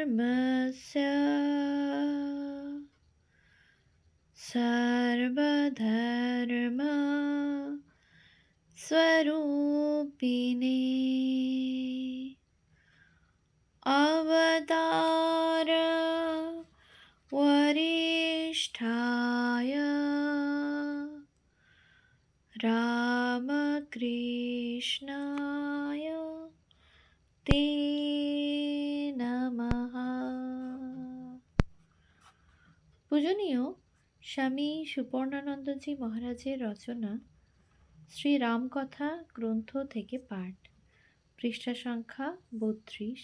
धर्मस्य सर्वधर्म स्वरूपिणे अवतार वरिष्ठाय रामकृष्णाय ते नमः। পূজনীয় স্বামী সুপর্ণানন্দজি মহারাজের রচনা শ্রী রামকথা গ্রন্থ থেকে পাঠ, পৃষ্ঠা সংখ্যা 32।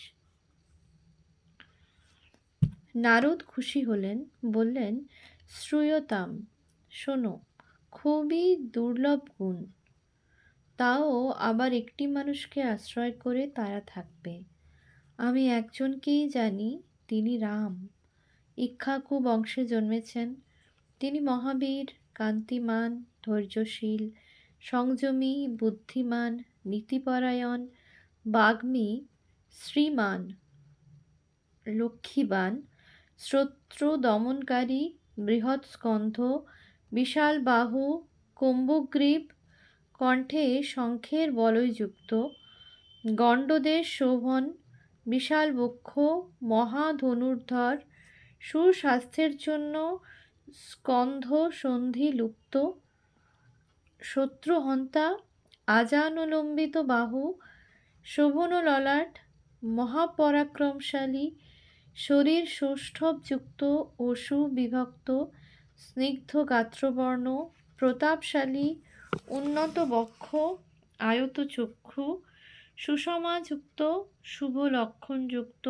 নারদ খুশি হলেন, বললেন, শ্রূয়তাম, শোনো, খুবই দুর্লভ গুণ, তাও আবার একটি মানুষকে আশ্রয় করে তারা থাকবে। আমি একজনকেই জানি, তিনি রাম। ইক্ষ্বাকু বংশে জন্মেছেন। তিনি মহাবীর, কান্তিমান, ধৈর্যশীল, সংযমী, বুদ্ধিমান, নীতিপরায়ণ, বাগ্মী, শ্রীমান, লক্ষ্মীবান, শত্রু দমনকারী, বৃহৎ স্কন্ধ, বিশাল বাহু, কুম্ভগ্রীব, কণ্ঠে শঙ্খের বলয়যুক্ত, গণ্ডদেশ শোভন, বিশাল বক্ষ, মহাধনুর্ধর, সুস্বাস্থ্যের জন্য স্কন্ধ সন্ধি লুপ্ত, শত্রুহন্তা, আজানুলম্বিত বাহু, শোভন ললাট, মহাপরাক্রমশালী, শরীর সৌষ্ঠবযুক্ত ও সুবিভক্ত, স্নিগ্ধ গাত্রবর্ণ, প্রতাপশালী, উন্নত বক্ষ, আয়ত চক্ষু, সুষমাযুক্ত, শুভ লক্ষণযুক্ত,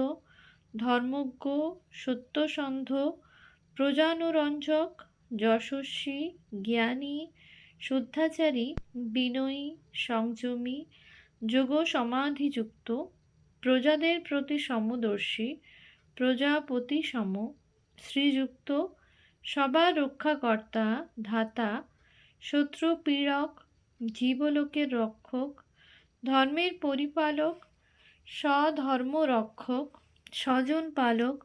ধর্মজ্ঞ, সত্যসন্ধ, প্রজানুরঞ্জক, যশস্বী, জ্ঞানী, শুদ্ধাচারী, বিনয়ী, সংযমী, যোগ সমাধিযুক্ত, প্রজাদের প্রতি সমদর্শী, প্রজাপতি সম, শ্রীযুক্ত, সবার রক্ষাকর্তা, ধাতা, শত্রু পীড়ক, জীবলোকের রক্ষক, ধর্মের পরিপালক, স্বধর্ম রক্ষক, স্বজন পালক,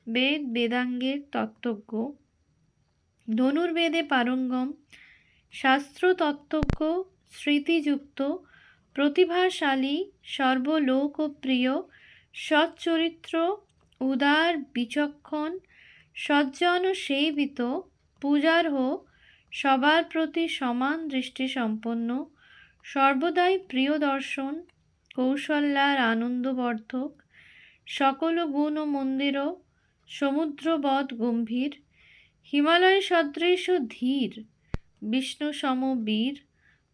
বেদ বেদাঙ্গের তত্ত্বজ্ঞ, ধনুর্বেদে পারঙ্গম, শাস্ত্র তত্ত্বজ্ঞ, স্মৃতিযুক্ত, প্রতিভাশালী, সর্বলোকপ্রিয়, সচ্চরিত্র, উদার, বিচক্ষণ, সজ্জন সেবিত, পূজার্হ, সবার প্রতি সমান দৃষ্টিসম্পন্ন, সর্বদাই প্রিয় দর্শন, কৌশল্যার আনন্দবর্ধক, সকল গুণ ও মন্দির, সমুদ্রবৎ গম্ভীর, হিমালয় সদৃশ ধীর, বিষ্ণু সম বীর,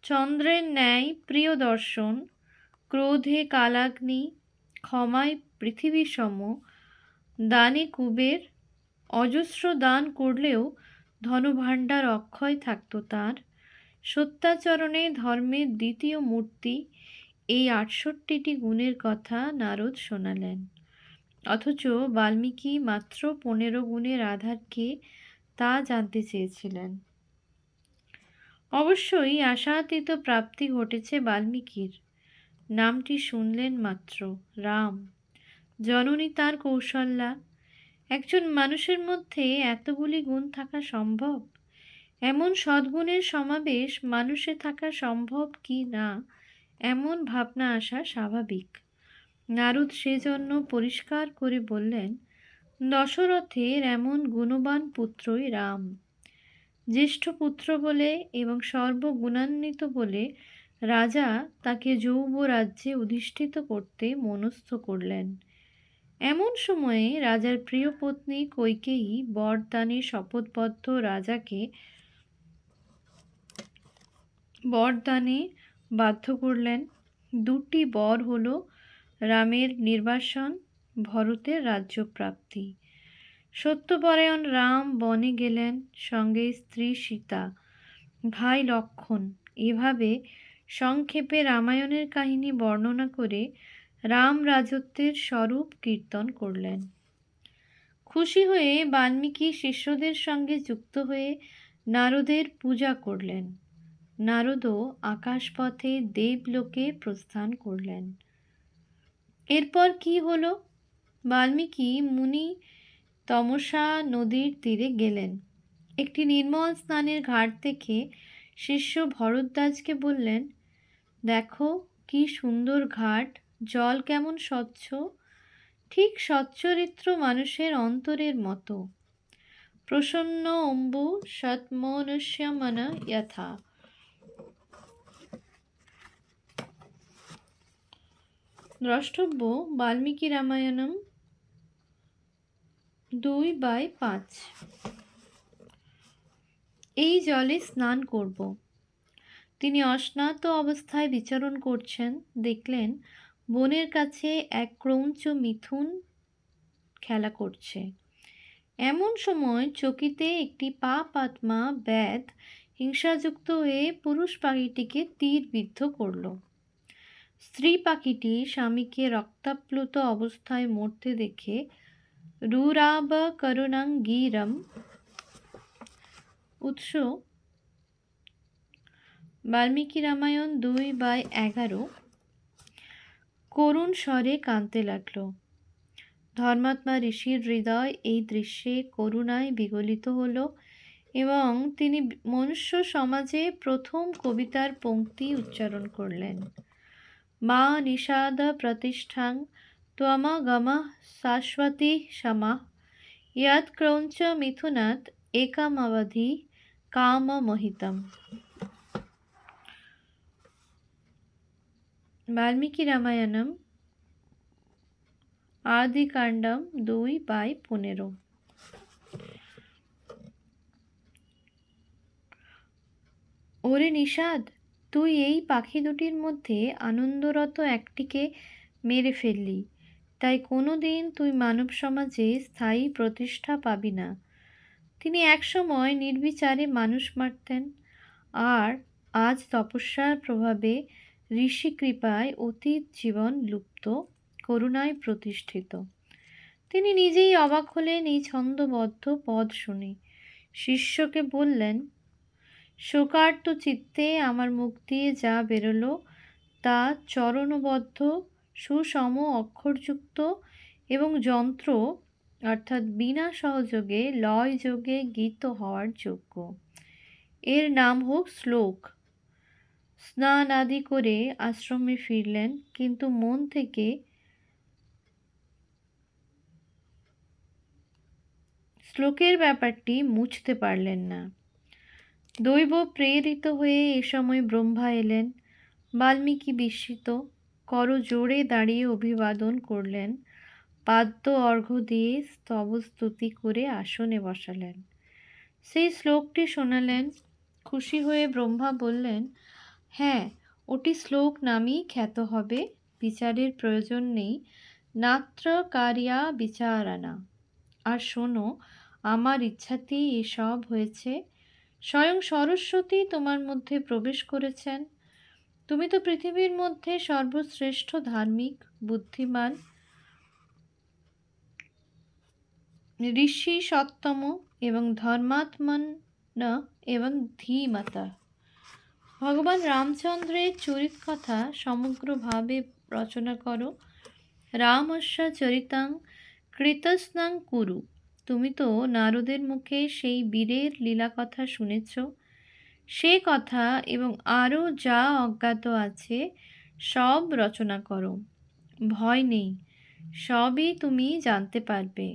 চন্দ্রের ন্যায় প্রিয় দর্শন, ক্রোধে কালাগ্নি, ক্ষমায় পৃথিবী সম, দানে কুবের, অজস্র দান করলেও ধনভাণ্ডার অক্ষয় থাকত তার, সত্যাচরণে ধর্মের দ্বিতীয় মূর্তি। এই ৬৮টি গুণের কথা নারদ শোনালেন। অথচ বাল্মীকি মাত্র ১৫ গুণের আধার কে তা জানতে চেয়েছিলেন। অবশ্যই আশাতীত প্রাপ্তি ঘটেছে বাল্মীকির। নামটি শুনলেন মাত্র, রাম, জননী তার কৌশল্যা। একজন মানুষের মধ্যে এতগুলি গুণ থাকা সম্ভব? এমন সদ্গুণের সমাবেশ মানুষে থাকা সম্ভব কি না, এমন ভাবনা আসা স্বাভাবিক। নারদ সেজন্য পরিষ্কার করে বললেন, দশরথের এমন গুণবান পুত্রই রাম। জ্যেষ্ঠ পুত্র বলে এবং সর্বগুণান্বিত বলে রাজা তাকে যৌবরাজ্যে অধিষ্ঠিত করতে মনস্থ করলেন। এমন সময়ে রাজার প্রিয় পত্নী কইকেয়ী বরদানে শপথবদ্ধ রাজাকে বরদানে বাধ্য করলেন। ২টি বর হল রামের নির্বাসন, ভরতের রাজ্যপ্রাপ্তি। সত্যপরায়ণ রাম বনে গেলেন, সঙ্গে স্ত্রী সীতা, ভাই লক্ষ্মণ। এভাবে সংক্ষেপে রামায়ণের কাহিনী বর্ণনা করে রাম রাজত্বের স্বরূপ কীর্তন করলেন। খুশি হয়ে বাল্মীকি শিষ্যদের সঙ্গে যুক্ত হয়ে নারদের পূজা করলেন। নারদও আকাশপথে দেবলোকে প্রস্থান করলেন। এরপর কি হলো বাল্মীকি মুনি তমসা নদীর তীরে গেলেন। একটি নির্মল স্নানের ঘাট দেখে শিষ্য ভরদ্বাজকে বললেন, দেখো কি সুন্দর ঘাট, জল কেমন স্বচ্ছ, ঠিক সচ্চরিত্র মানুষের অন্তরের মতো। প্রসন্ন অম্বু সৎমনুষ্য মন যথা। দ্রষ্টব্য বাল্মীকি রামায়ণম 2/5। এই জলে স্নান করব। তিনি অস্নাত অবস্থায় বিচরণ করছেন, দেখলেন বনের কাছে এক ক্রৌঞ্চ মিথুন খেলা করছে। এমন সময় চকিতে একটি পাপাত্মা ব্যাধ হিংসাযুক্ত হয়ে পুরুষ পাখিটিকে তীরবিদ্ধ করল। স্ত্রী পাখিটি স্বামীকে রক্তাপ্লুত অবস্থায় মরতে দেখে রুরাব করুণাঙ্গীরম। উৎস বাল্মীকি রামায়ণ 2/11। করুণ স্বরে কাঁদতে লাগল। ধর্মাত্মা ঋষির হৃদয় এই দৃশ্যে করুণায় বিগলিত হল এবং তিনি মনুষ্য সমাজে প্রথম কবিতার পংক্তি উচ্চারণ করলেন। মা নিষাদ প্রতিষ্ঠাং ত্বমগমঃ শাশ্বতী সমাহ ইয়ৎ ক্রৌঞ্চ মিথুনাৎ একামবধি কামমোহিতম। বাল্মীকি রামায়ণম আদিকাণ্ডম 2/15। ওরে নিষাদ, তুই এই পাখি দুটির মধ্যে আনন্দরত একটিকে মেরে ফেললি, তাই কোনো দিন তুই মানব সমাজে স্থায়ী প্রতিষ্ঠা পাবি না। তিনি একসময় নির্বিচারে মানুষ মারতেন, আর আজ তপস্যার প্রভাবে ঋষি কৃপায় অতীত জীবন লুপ্ত, করুণায় প্রতিষ্ঠিত। তিনি নিজেই অবাক হলেন এই ছন্দবদ্ধ পদ শুনে। শিষ্যকে বললেন, শোকার্ত চিত্তে আমার মুখ দিয়ে যা বেরোলো তা চরণবদ্ধ সুষম অক্ষরযুক্ত এবং যন্ত্র অর্থাৎ বিনা সহযোগে লয় যোগে গীত হওয়ার যোগ্য। এর নাম হোক শ্লোক। স্নান আদি করে আশ্রমে ফিরলেন, কিন্তু মন থেকে শ্লোকের ব্যাপারটি মুছতে পারলেন না। দৈব প্রেরিত হয়ে এ সময় ব্রহ্মা এলেন। বাল্মীকি বিস্মিত, করজোড়ে দাঁড়িয়ে অভিবাদন করলেন, পাদ্য অর্ঘ্য দিয়ে স্তবস্তুতি করে আসনে বসালেন। সেই শ্লোকটি শোনালেন। খুশি হয়ে ব্রহ্মা বললেন, হ্যাঁ, ওটি শ্লোক নামেই খ্যাত হবে, বিচারের প্রয়োজন নেই, নাত্র কার্যা বিচারানা। আর শোনো, আমার ইচ্ছাতেই এসব হয়েছে। স্বয়ং সরস্বতী তোমার মধ্যে প্রবেশ করেছেন। তুমি তো পৃথিবীর মধ্যে সর্বশ্রেষ্ঠ ধার্মিক, বুদ্ধিমান ঋষি, সত্তম এবং ধর্মাত্মন এবং ধীমতা। ভগবান রামচন্দ্রের চরিত কথা সমগ্রভাবে রচনা করো। রামস্য চরিতাং কৃতস্নাং কুরু। তুমি তো নারদের মুখে সেই বীরের লীলা কথা শুনেছ, সে কথা এবং আরও যা অজ্ঞাত আছে সব রচনা করো। ভয় নেই, সবই তুমি জানতে পারবে।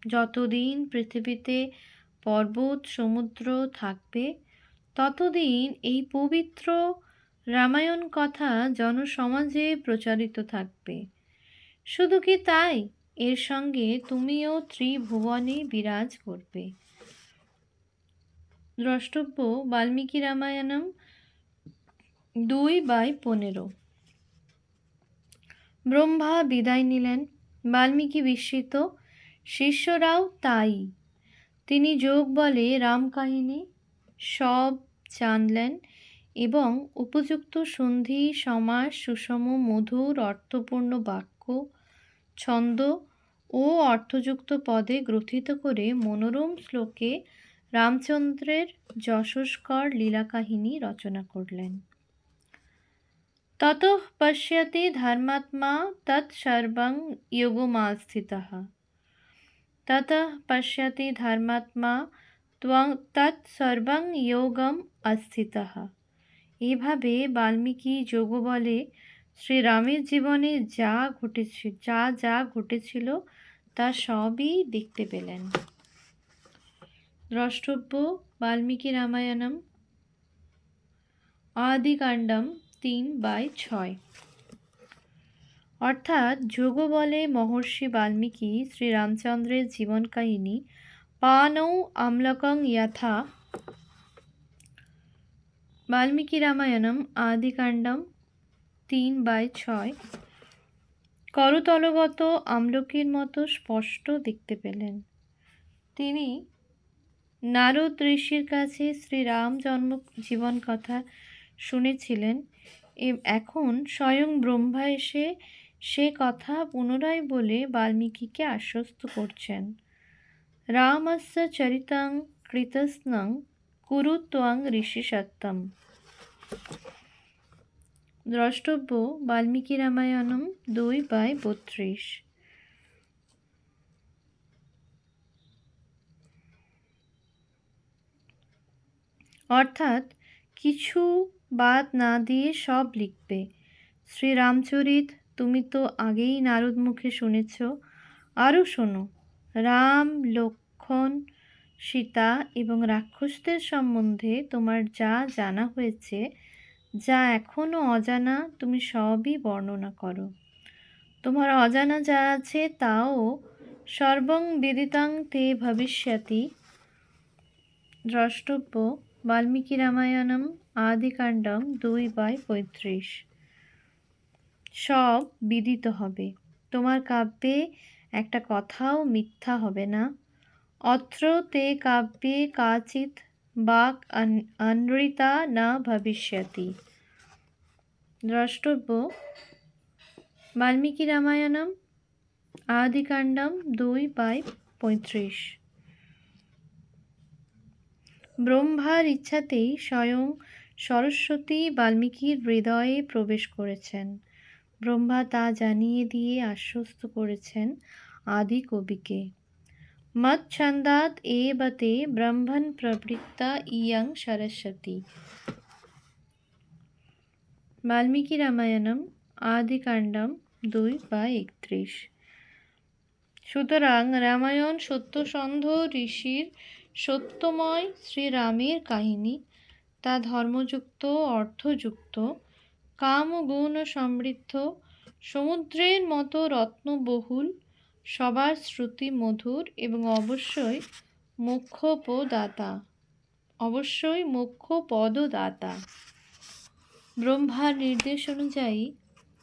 যতদিন পৃথিবীতে পর্বত সমুদ্র থাকবে, ততদিন এই পবিত্র রামায়ণ কথা জনসমাজে প্রচারিত থাকবে। শুধু কি তাই, এর সঙ্গে তুমিও ত্রিভুবনে বিরাজ করবে। দ্রষ্টব্য বাল্মীকি রামায়ণম 2/15। ব্রহ্মা বিদায় নিলেন। বাল্মীকি বিস্মিত, শিষ্যরাও তাই। তিনি যোগ বলে রাম কাহিনী সব জানলেন এবং উপযুক্ত সন্ধি, সমাস, সুষম মধুর অর্থপূর্ণ বাক্য, ছন্দ ও অর্থযুক্ত পদে গ্রথিত করে মনোরম শ্লোকে রামচন্দ্রের যশস্কর লীলা কাহিনী রচনা করলেন। ততঃ পশ্যতি ধর্মাত্মা তৎসর্বং যোগমাস্থিতঃ। ততঃ পশ্যতি ধর্মাত্মা ত্বং তৎসর্বং যোগম আস্থিতঃ। এইভাবে বাল্মীকি যোগবলে শ্রীরামের জীবনে যা ঘটেছিল তা সবই দেখতে পেলেন। দ্রষ্টব্য বাল্মীকি রামায়ণম আদিকাণ্ডম 3/6। অর্থাৎ যোগবলে মহর্ষি বাল্মীকি শ্রীরামচন্দ্রের জীবন কাহিনী পানৌ আমলকং যথা বাল্মীকি রামায়ণম আদিকাণ্ডম 3/6 করতলগত আমলকির মতো স্পষ্ট দেখতে পেলেন। তিনি নারদ ঋষির কাছে শ্রীরাম জীবন কথা শুনেছিলেন। এখন স্বয়ং ব্রহ্মা এসে সে কথা পুনরায় বলে বাল্মীকিকে আশ্বস্ত করছেন। রামস্য চরিতং কৃতস্নং কুরু ত্বং ঋষি সত্যম। দ্রষ্টব্য বাল্মীকি রামায়ণম 2/32। অর্থাৎ কিছু বাদ না দিয়ে সব লিখবে। শ্রীরামচরিত তুমি তো আগেই নারদ মুখে শুনেছ, আরও শোনো। রাম, লক্ষ্মণ, সীতা এবং রাক্ষসদের সম্বন্ধে তোমার যা জানা হয়েছে, যা এখনও অজানা, তুমি সবই বর্ণনা করো। তোমার অজানা যা আছে তাও সর্বং বিদিতাং তে ভবিষ্যতি। দ্রষ্টব্য বাল্মীকি রামায়ণম আদিকাণ্ডম 2/35। সব বিদিত হবে। তোমার কাব্যে একটা কথাও মিথ্যা হবে না। অত্র তে কাব্যে কাচিৎ বাক্ অনৃতা না ভবিষ্যতি। দ্রষ্টব্য বাল্মীকি রামায়ণম আদিকাণ্ডম 2/35। ব্রহ্মার ইচ্ছাতেই স্বয়ং সরস্বতী বাল্মীকির হৃদয়ে প্রবেশ করেছেন। ব্রহ্মা তা জানিয়ে দিয়ে আশ্বস্ত করেছেন আদি কবিকে। মৎছন্দাৎ এব তে ব্রহ্মণ প্রবৃত্তা ইয়ং সরস্বতী। বাল্মীকি রামায়ণম আদিকাণ্ডম 2/31। সুতরাং রামায়ণ সত্যসন্ধ ঋষির সত্যময় শ্রীরামের কাহিনী। তা ধর্মযুক্ত, অর্থযুক্ত, কাম ও গুণ সমৃদ্ধ, সমুদ্রের মতো রত্নবহুল, সবার শ্রুতি মধুর এবং অবশ্যই মোক্ষপদদাতা। ব্রহ্মার নির্দেশ অনুযায়ী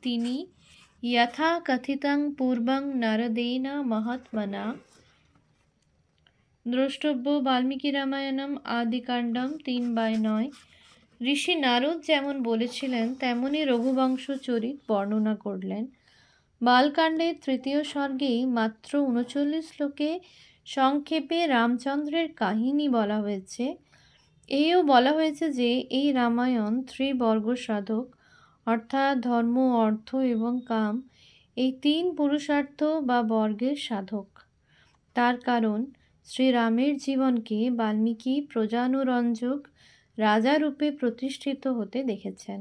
তিনি যথা কথিতং পূর্বং নারদেন মহাত্মনা। দ্রষ্টব্য বাল্মীকি রামায়ণম আদিকাণ্ডম 3/9। ঋষি নারদ যেমন বলেছিলেন তেমনি রঘুবংশ চরিত বর্ণনা করলেন। বালকাণ্ডের 3য় সর্গেই মাত্র 39 শ্লোকে সংক্ষেপে রামচন্দ্রের কাহিনী বলা হয়েছে। এও বলা হয়েছে যে এই রামায়ণ ত্রিবর্গ সাধক, অর্থাৎ ধর্ম, অর্থ এবং কাম, এই 3 পুরুষার্থ বা বর্গের সাধক। তার কারণ শ্রীরামের জীবনকে বাল্মীকি প্রজানুরঞ্জক রাজারূপে প্রতিষ্ঠিত হতে দেখেছেন।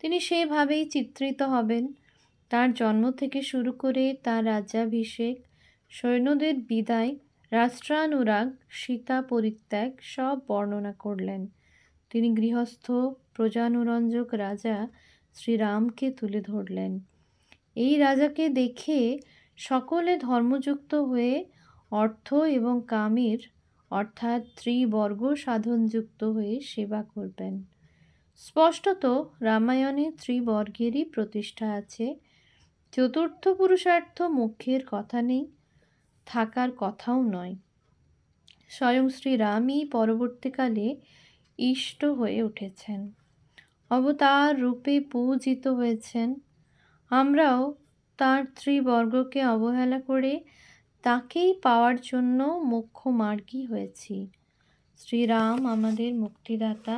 তিনি সেভাবেই চিত্রিত হবেন। তার জন্ম থেকে শুরু করে তার রাজ্যাভিষেক, সৈন্যদের বিদায়, রাষ্ট্রানুরাগ, সীতা পরিত্যাগ সব বর্ণনা করলেন। তিনি গৃহস্থ প্রজানুরঞ্জক রাজা শ্রীরামকে তুলে ধরলেন। এই রাজাকে দেখে সকলে ধর্মযুক্ত হয়ে অর্থ এবং কামের, অর্থাৎ ত্রিবর্গ সাধনযুক্ত হয়ে সেবা করবেন। স্পষ্টত রামায়ণে ত্রিবর্গেরই প্রতিষ্ঠা আছে। চতুর্থ পুরুষার্থ মোক্ষের কথা নেই, থাকার কথাও নয়। স্বয়ং শ্রীরামই পরবর্তীকালে ইষ্ট হয়ে উঠেছেন, অবতার রূপে পূজিত হয়েছেন। আমরাও তার ত্রিবর্গকে অবহেলা করে তাকেই পাওয়ার জন্য মোক্ষমার্গী হয়েছি। শ্রীরাম আমাদের মুক্তিদাতা,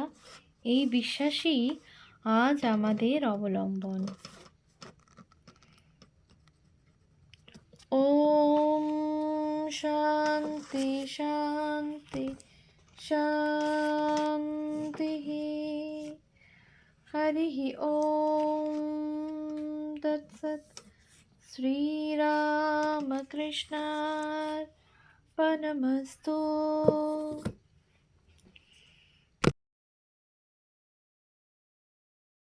এই বিশ্বাসই আজ আমাদের অবলম্বন। ওম শান্তি শান্তি শান্তিः। হরিः ওম তৎসৎ। শ্রীরামকৃষ্ণার্পণমস্তু।